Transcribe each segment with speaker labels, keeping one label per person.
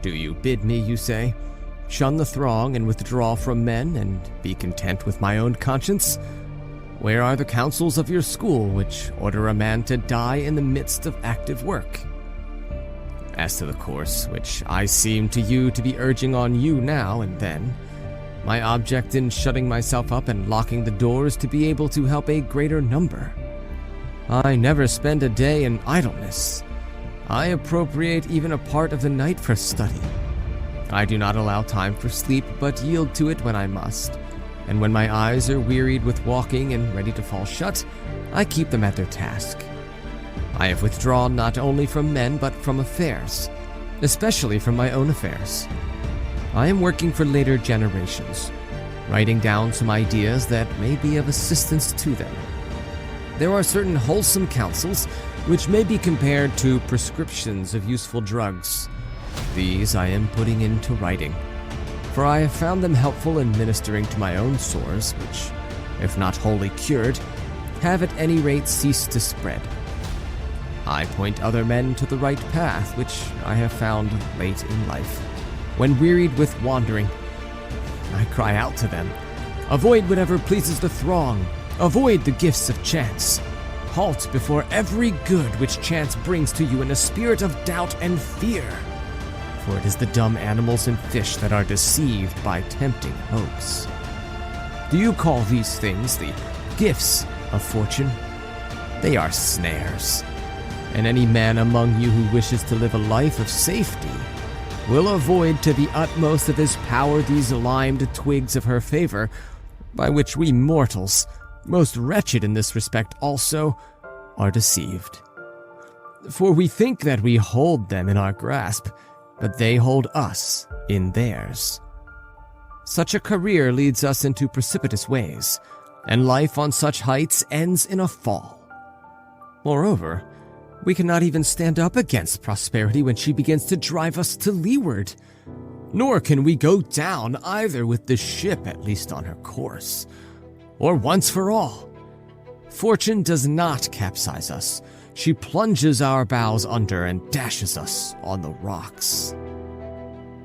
Speaker 1: Do you bid me, you say, shun the throng and withdraw from men and be content with my own conscience? Where are the counsels of your school which order a man to die in the midst of active work? As to the course which I seem to you to be urging on you now and then, my object in shutting myself up and locking the door is to be able to help a greater number. I never spend a day in idleness. I appropriate even a part of the night for study. I do not allow time for sleep, but yield to it when I must. And when my eyes are wearied with walking and ready to fall shut, I keep them at their task. I have withdrawn not only from men, but from affairs, especially from my own affairs. I am working for later generations, writing down some ideas that may be of assistance to them. There are certain wholesome counsels which may be compared to prescriptions of useful drugs. These I am putting into writing, for I have found them helpful in ministering to my own sores, which, if not wholly cured, have at any rate ceased to spread. I point other men to the right path, which I have found late in life. When wearied with wandering, I cry out to them, avoid whatever pleases the throng, avoid the gifts of chance. Halt before every good which chance brings to you in a spirit of doubt and fear. For it is the dumb animals and fish that are deceived by tempting hopes. Do you call these things the gifts of fortune? They are snares. And any man among you who wishes to live a life of safety will avoid to the utmost of his power these limed twigs of her favor, by which we mortals, most wretched in this respect also, are deceived. For we think that we hold them in our grasp, but they hold us in theirs. Such a career leads us into precipitous ways, and life on such heights ends in a fall. Moreover, we cannot even stand up against prosperity when she begins to drive us to leeward. Nor can we go down either with the ship at least on her course, or once for all. Fortune does not capsize us. She plunges our bows under and dashes us on the rocks.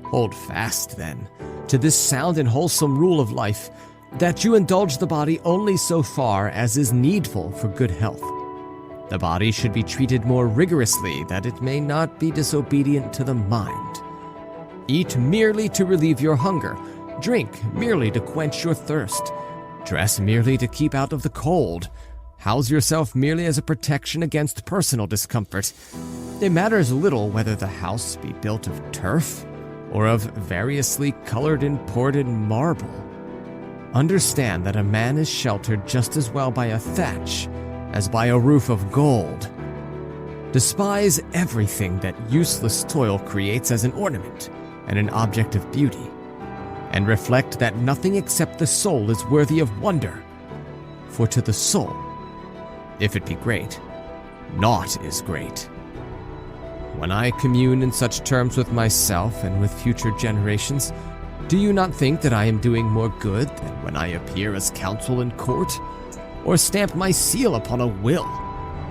Speaker 1: Hold fast, then, to this sound and wholesome rule of life, that you indulge the body only so far as is needful for good health. The body should be treated more rigorously, that it may not be disobedient to the mind. Eat merely to relieve your hunger, drink merely to quench your thirst, dress merely to keep out of the cold, house yourself merely as a protection against personal discomfort. It matters little whether the house be built of turf or of variously colored and poured marble. Understand that a man is sheltered just as well by a thatch as by a roof of gold. Despise everything that useless toil creates as an ornament and an object of beauty, and reflect that nothing except the soul is worthy of wonder. For to the soul, if it be great, naught is great. When I commune in such terms with myself and with future generations, do you not think that I am doing more good than when I appear as counsel in court, or stamp my seal upon a will,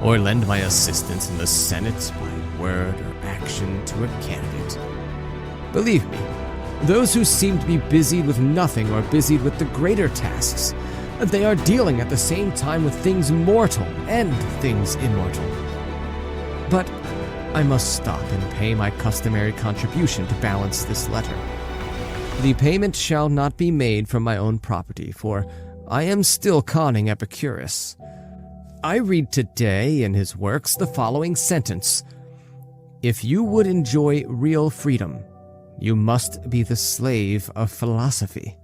Speaker 1: or lend my assistance in the Senate by word or action to a candidate? Believe me, those who seem to be busied with nothing are busied with the greater tasks. They are dealing at the same time with things mortal and things immortal. But I must stop and pay my customary contribution to balance this letter. The payment shall not be made from my own property, for I am still conning Epictetus. I read today in his works the following sentence: if you would enjoy real freedom, you must be the slave of philosophy.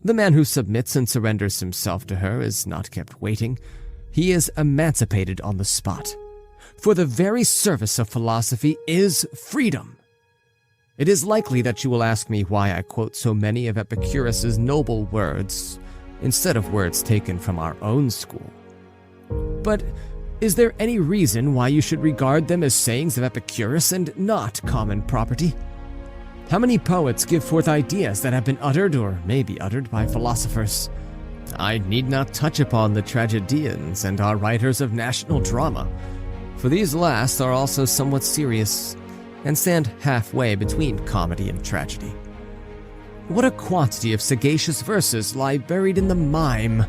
Speaker 1: The man who submits and surrenders himself to her is not kept waiting. He is emancipated on the spot. For the very service of philosophy is freedom. It is likely that you will ask me why I quote so many of Epicurus's noble words instead of words taken from our own school. But is there any reason why you should regard them as sayings of Epicurus and not common property? How many poets give forth ideas that have been uttered or may be uttered by philosophers? I need not touch upon the tragedians and our writers of national drama, for these last are also somewhat serious, and stand halfway between comedy and tragedy. What a quantity of sagacious verses lie buried in the mime!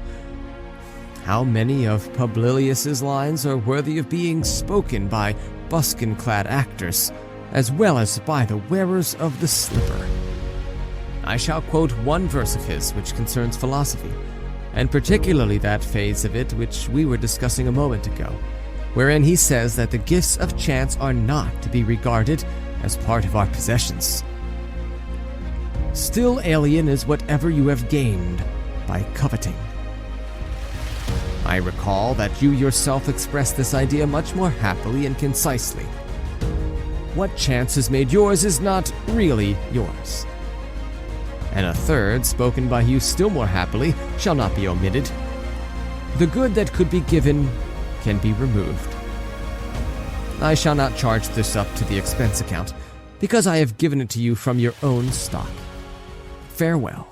Speaker 1: How many of Publilius's lines are worthy of being spoken by buskin-clad actors, as well as by the wearers of the slipper? I shall quote one verse of his which concerns philosophy, and particularly that phase of it which we were discussing a moment ago, wherein he says that the gifts of chance are not to be regarded as part of our possessions. Still alien is whatever you have gained by coveting. I recall that you yourself expressed this idea much more happily and concisely. What chance has made yours is not really yours. And a third, spoken by you still more happily, shall not be omitted. The good that could be given can be removed. I shall not charge this up to the expense account, because I have given it to you from your own stock. Farewell.